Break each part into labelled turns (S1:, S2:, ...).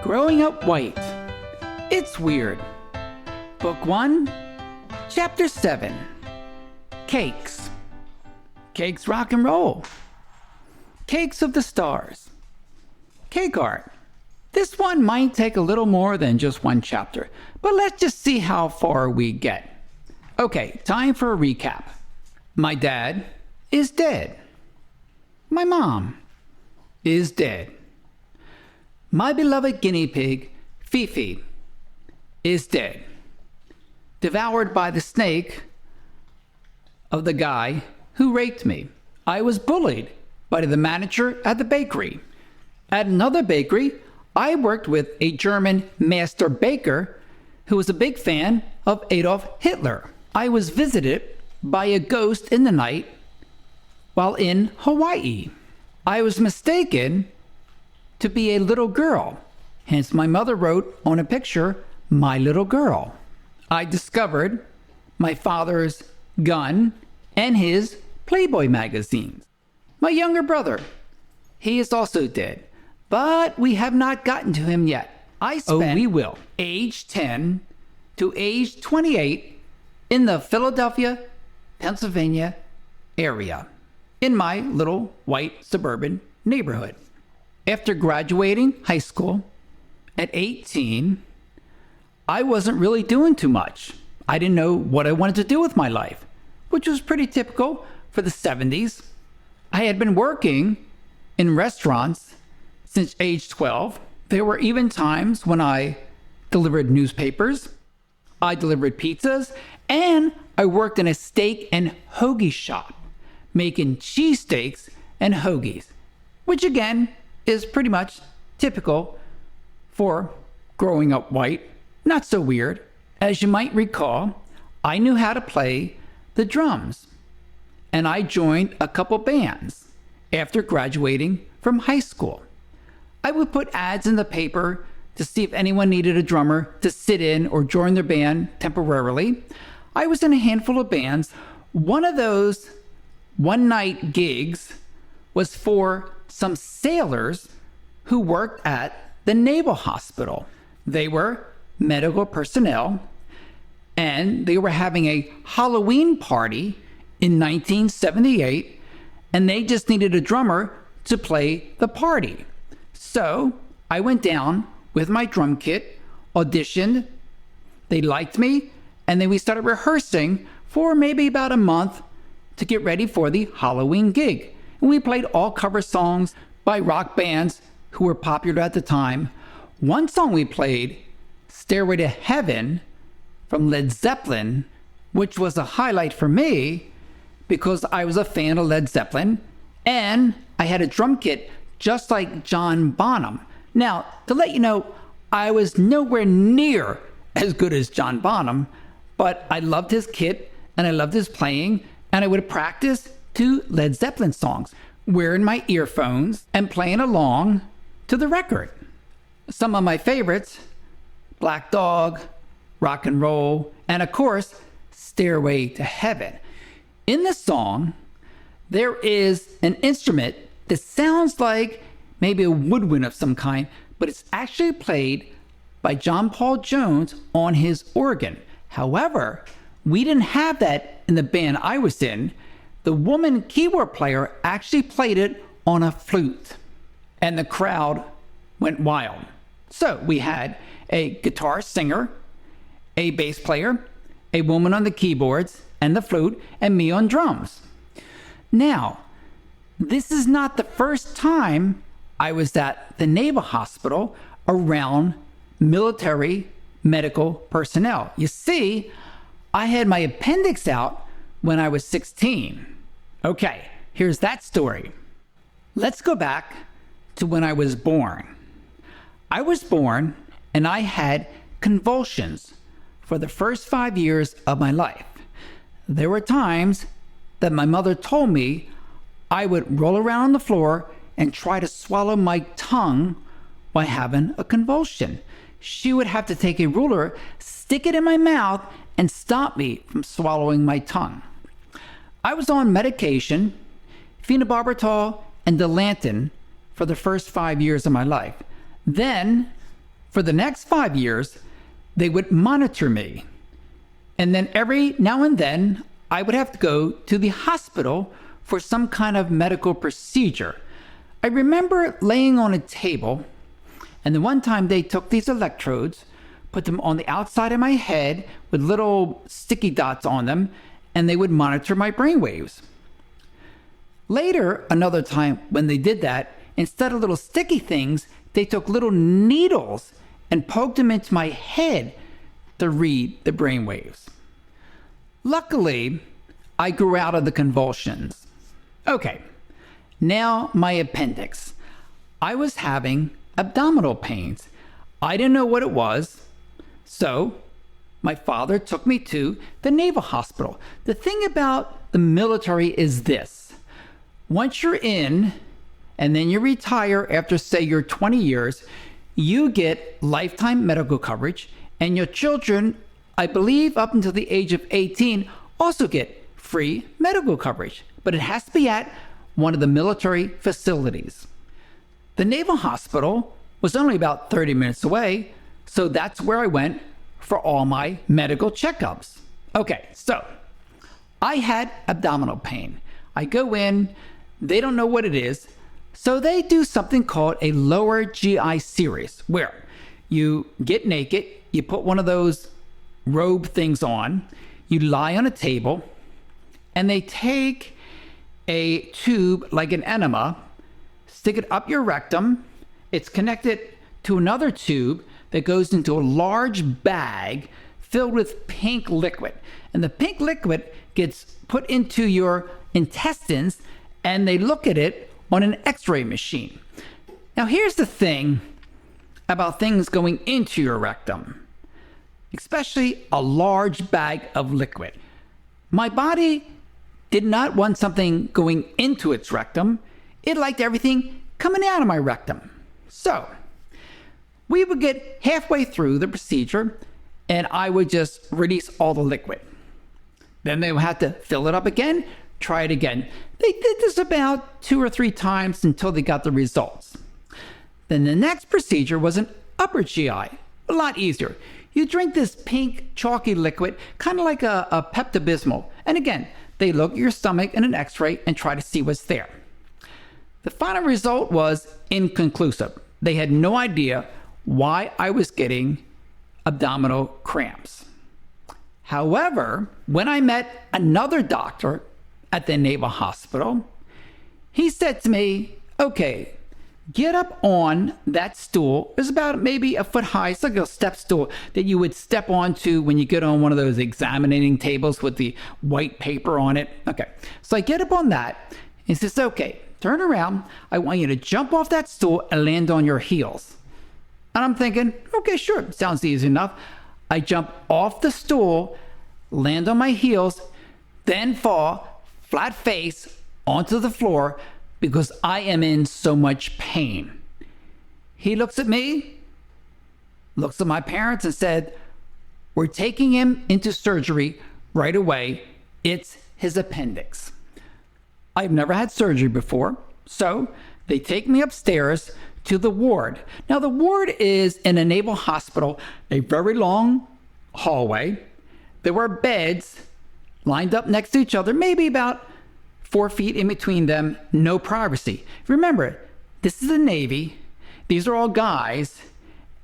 S1: Growing Up White. It's Weird. Book 1, Chapter 7. Cakes. Cakes rock and roll. Cakes of the stars. Cake art. This one might take a little more than just one chapter, but let's just see how far we get. Okay, time for a recap. My dad is dead. My mom is dead. My beloved guinea pig, Fifi, is dead. Devoured by the snake of the guy who raped me. I was bullied by the manager at the bakery. At another bakery, I worked with a German master baker who was a big fan of Adolf Hitler. I was visited by a ghost in the night while in Hawaii. I was mistaken to be a little girl. Hence my mother wrote on a picture, "My little girl." I discovered my father's gun and his Playboy magazines. My younger brother, he is also dead, but we have not gotten to him yet. I spent, we will, age 10 to age 28 in the Philadelphia, Pennsylvania area, in my little white suburban neighborhood. After graduating high school at 18, I wasn't really doing too much. I didn't know what I wanted to do with my life, which was pretty typical for the 70s. I had been working in restaurants since age 12. There were even times when I delivered newspapers, I delivered pizzas, and I worked in a steak and hoagie shop, making cheesesteaks and hoagies, which again is pretty much typical for growing up white. Not so weird. As you might recall, I knew how to play the drums, and I joined a couple bands after graduating from high school. I would put ads in the paper to see if anyone needed a drummer to sit in or join their band temporarily. I was in a handful of bands. One of those one-night gigs was for some sailors who worked at the Naval Hospital. They were medical personnel, and they were having a Halloween party in 1978, and they just needed a drummer to play the party. So I went down with my drum kit, auditioned, they liked me, and then we started rehearsing for maybe about a month to get ready for the Halloween gig. And we played all cover songs by rock bands who were popular at the time. One song we played, Stairway to Heaven from Led Zeppelin, which was a highlight for me because I was a fan of Led Zeppelin and I had a drum kit just like John Bonham. Now, to let you know, I was nowhere near as good as John Bonham, but I loved his kit and I loved his playing, and I would practice to Led Zeppelin songs, wearing my earphones and playing along to the record. Some of my favorites, Black Dog, Rock and Roll, and of course, Stairway to Heaven. In the song, there is an instrument that sounds like maybe a woodwind of some kind, but it's actually played by John Paul Jones on his organ. However, we didn't have that in the band I was in. The woman keyboard player actually played it on a flute, and the crowd went wild. So we had a guitar singer, a bass player, a woman on the keyboards and the flute, and me on drums. Now, this is not the first time I was at the Naval Hospital around military medical personnel. You see, I had my appendix out when I was 16. Okay, here's that story. Let's go back to when I was born. I was born and I had convulsions for the first 5 years of my life. There were times that my mother told me I would roll around on the floor and try to swallow my tongue while having a convulsion. She would have to take a ruler, stick it in my mouth, and stop me from swallowing my tongue. I was on medication, phenobarbital and Dilantin, for the first 5 years of my life. Then For the next 5 years, they would monitor me. And then every now and then, I would have to go to the hospital for some kind of medical procedure. I remember laying on a table, and the one time they took these electrodes, put them on the outside of my head with little sticky dots on them, and they would monitor my brain waves. Later, another time when they did that, instead of little sticky things, they took little needles and poked them into my head to read the brain waves. Luckily, I grew out of the convulsions. Okay, now my appendix. I was having abdominal pains. I didn't know what it was, so my father took me to the Naval Hospital. The thing about the military is this. Once you're in, and then you retire after, say, your 20 years, you get lifetime medical coverage, and your children, I believe up until the age of 18, also get free medical coverage. But it has to be at one of the military facilities. The Naval Hospital was only about 30 minutes away, so that's where I went for all my medical checkups. Okay, so I had abdominal pain. I go in, they don't know what it is, so they do something called a lower GI series, where you get naked, you put one of those robe things on, you lie on a table, and they take a tube like an enema, stick it up your rectum. It's connected to another tube that goes into a large bag filled with pink liquid. And the pink liquid gets put into your intestines, and they look at it on an x-ray machine. Now here's the thing about things going into your rectum, especially a large bag of liquid. My body did not want something going into its rectum. It liked everything coming out of my rectum. So we would get halfway through the procedure, and I would just release all the liquid. Then they would have to fill it up again, try it again. They did this about 2 or 3 times until they got the results. Then the next procedure was an upper GI, a lot easier. You drink this pink chalky liquid, kind of like a Pepto-Bismol. And again, they look at your stomach in an x-ray and try to see what's there. The final result was inconclusive. They had no idea why I was getting abdominal cramps. However, when I met another doctor at the Naval Hospital, he said to me, okay, get up on that stool. It's about maybe a foot high. It's like a step stool that you would step onto when you get on one of those examining tables with the white paper on it. Okay, so I get up on that. He says, okay, turn around. I want you to jump off that stool and land on your heels. And I'm thinking, okay, sure, sounds easy enough. I jump off the stool, land on my heels, then fall flat face onto the floor because I am in so much pain. He looks at me, looks at my parents and said, we're taking him into surgery right away. It's his appendix. I've never had surgery before, so they take me upstairs to the ward. Now the ward is in a naval hospital, a very long hallway. There were beds lined up next to each other, maybe about 4 feet in between them, no privacy. Remember, this is the Navy. These are all guys,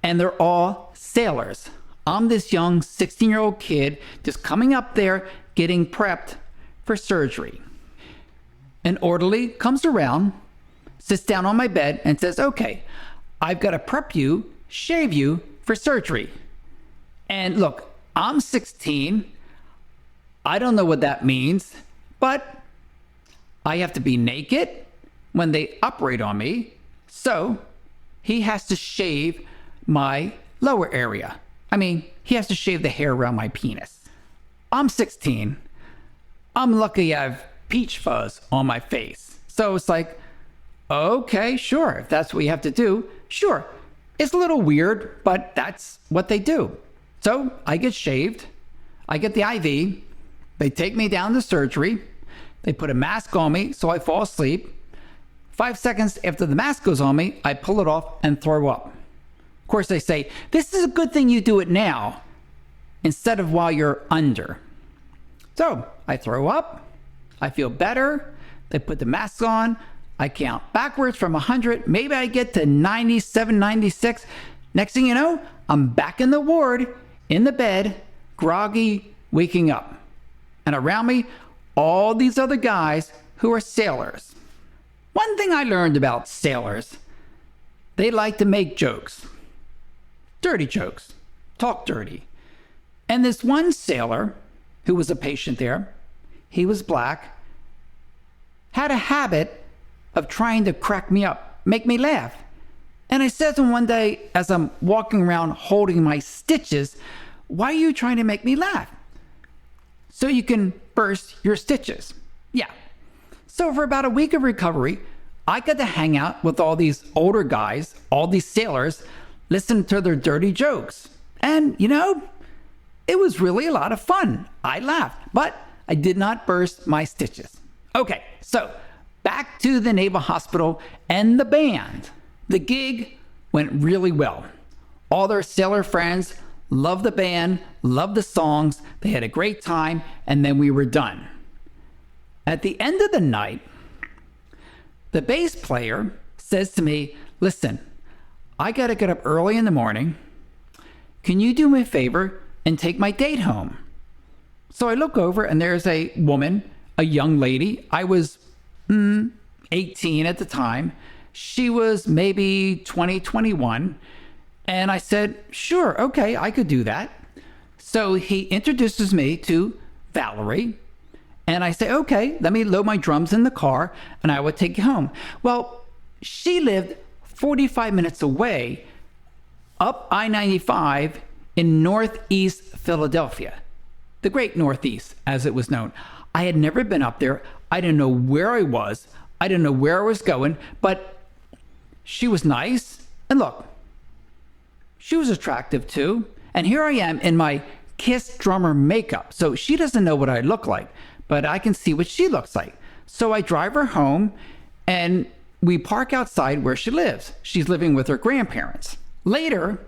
S1: and they're all sailors. I'm this young 16-year-old kid just coming up there getting prepped for surgery. An orderly comes around, sits down on my bed and says, okay, I've got to prep you, shave you for surgery. And look, I'm 16. I don't know what that means, but I have to be naked when they operate on me. So he has to shave my lower area. I mean, he has to shave the hair around my penis. I'm 16. I'm lucky I have peach fuzz on my face. So it's like, okay, sure, if that's what you have to do, sure. It's a little weird, but that's what they do. So I get shaved, I get the IV, they take me down to surgery, they put a mask on me so I fall asleep. 5 seconds after the mask goes on me, I pull it off and throw up. Of course, they say, this is a good thing you do it now instead of while you're under. So I throw up, I feel better, they put the mask on, I count backwards from 100, maybe I get to 97, 96. Next thing you know, I'm back in the ward, in the bed, groggy, waking up. And around me, all these other guys who are sailors. One thing I learned about sailors, they like to make jokes. Dirty jokes. Talk dirty. And this one sailor, who was a patient there, he was black, had a habit of trying to crack me up, make me laugh. And I said to him one day, as I'm walking around holding my stitches, why are you trying to make me laugh? So you can burst your stitches. Yeah. So for about a week of recovery, I got to hang out with all these older guys, all these sailors, listen to their dirty jokes. And, it was really a lot of fun. I laughed, but I did not burst my stitches. Okay, so back to the Naval Hospital and the band. The gig went really well. All their sailor friends loved the band, loved the songs, they had a great time, and then we were done. At the end of the night, the bass player says to me, listen, I gotta get up early in the morning. Can you do me a favor and take my date home? So I look over and there's a woman, a young lady. I was 18 at the time. She was maybe 20, 21. And I said, sure, okay, I could do that. So he introduces me to Valerie. And I say, okay, let me load my drums in the car and I would take you home. Well, she lived 45 minutes away up I-95 in Northeast Philadelphia, the great Northeast, as it was known. I had never been up there. I didn't know where I was. I didn't know where I was going, but she was nice. And look, she was attractive too. And here I am in my Kiss drummer makeup. So she doesn't know what I look like, but I can see what she looks like. So I drive her home and we park outside where she lives. She's living with her grandparents. Later,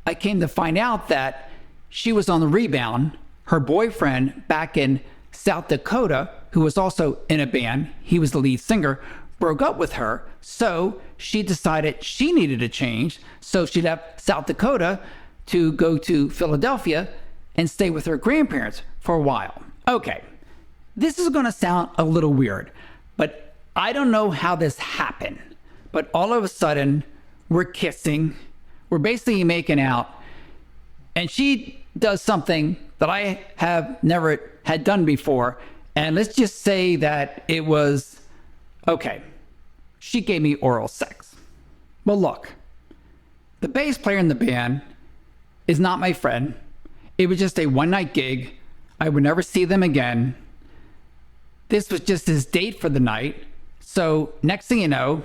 S1: I came to find out that she was on the rebound. Her boyfriend back in South Dakota, who was also in a band, he was the lead singer, broke up with her. So she decided she needed a change. So she left South Dakota to go to Philadelphia and stay with her grandparents for a while. Okay, this is going to sound a little weird, but I don't know how this happened. But all of a sudden, we're kissing. We're basically making out. And she does something that I have never had done before. And let's just say that it was, okay, she gave me oral sex. Well, look, the bass player in the band is not my friend. It was just a one-night gig. I would never see them again. This was just his date for the night. So next thing you know,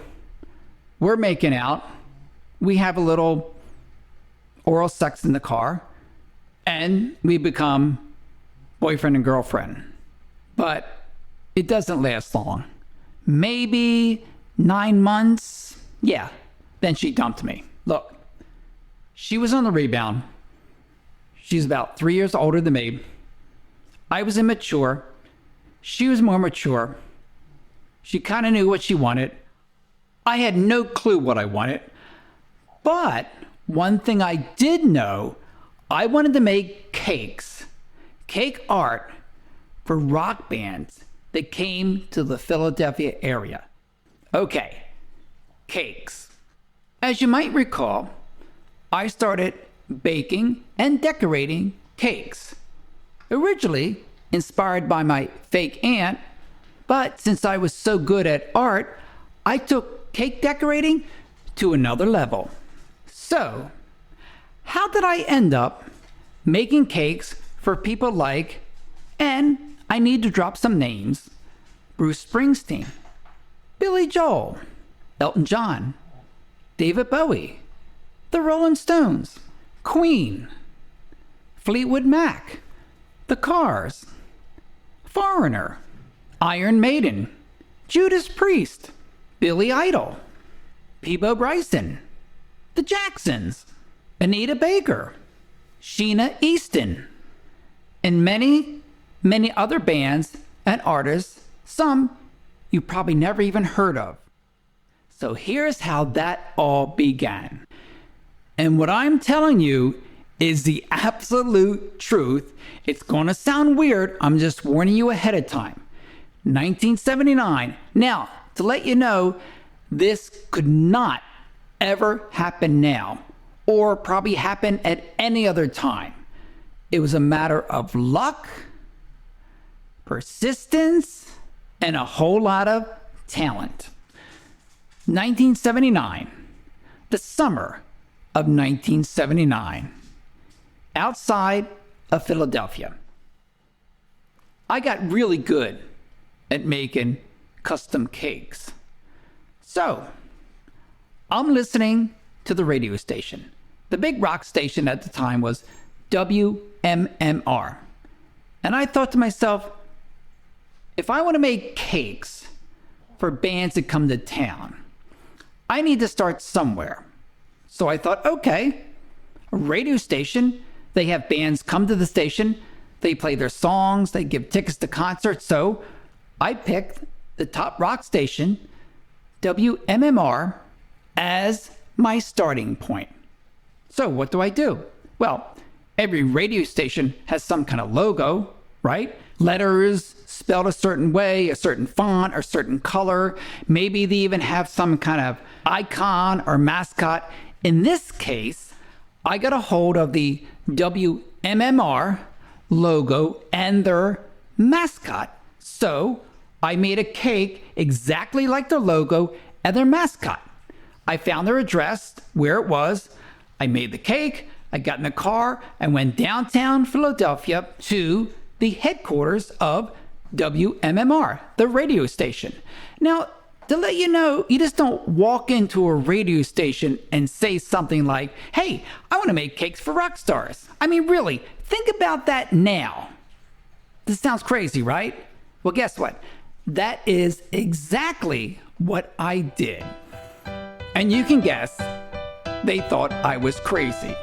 S1: we're making out. We have a little oral sex in the car. And we become boyfriend and girlfriend. But it doesn't last long. Maybe 9 months. Yeah. Then she dumped me. Look, she was on the rebound. She's about 3 years older than me. I was immature. She was more mature. She kind of knew what she wanted. I had no clue what I wanted. But one thing I did know, I wanted to make cakes, cake art for rock bands that came to the Philadelphia area. Okay, cakes. As you might recall, I started baking and decorating cakes. Originally inspired by my fake aunt, but since I was so good at art, I took cake decorating to another level. So, how did I end up making cakes for people like, and I need to drop some names, Bruce Springsteen, Billy Joel, Elton John, David Bowie, the Rolling Stones, Queen, Fleetwood Mac, The Cars, Foreigner, Iron Maiden, Judas Priest, Billy Idol, Peabo Bryson, The Jacksons, Anita Baker, Sheena Easton, and many, many other bands and artists, some you probably never even heard of. So here's how that all began. And what I'm telling you is the absolute truth. It's going to sound weird. I'm just warning you ahead of time. 1979. Now, to let you know, this could not ever happen now, or probably happen at any other time. It was a matter of luck, persistence, and a whole lot of talent. 1979, the summer of 1979, outside of Philadelphia. I got really good at making custom cakes. So, I'm listening to the radio station. The big rock station at the time was WMMR. And I thought to myself, if I want to make cakes for bands that come to town, I need to start somewhere. So I thought, okay, a radio station, they have bands come to the station, they play their songs, they give tickets to concerts. So I picked the top rock station, WMMR, as my starting point. So what do? Well, every radio station has some kind of logo, right? Letters spelled a certain way, a certain font, or certain color. Maybe they even have some kind of icon or mascot. In this case, I got a hold of the WMMR logo and their mascot. So I made a cake exactly like their logo and their mascot. I found their address, where it was. I made the cake. I got in the car and went downtown Philadelphia to the headquarters of WMMR, the radio station. Now, to let you know, you just don't walk into a radio station and say something like, hey, I want to make cakes for rock stars. I mean, really, think about that now. This sounds crazy, right? Well, guess what? That is exactly what I did. And you can guess, they thought I was crazy.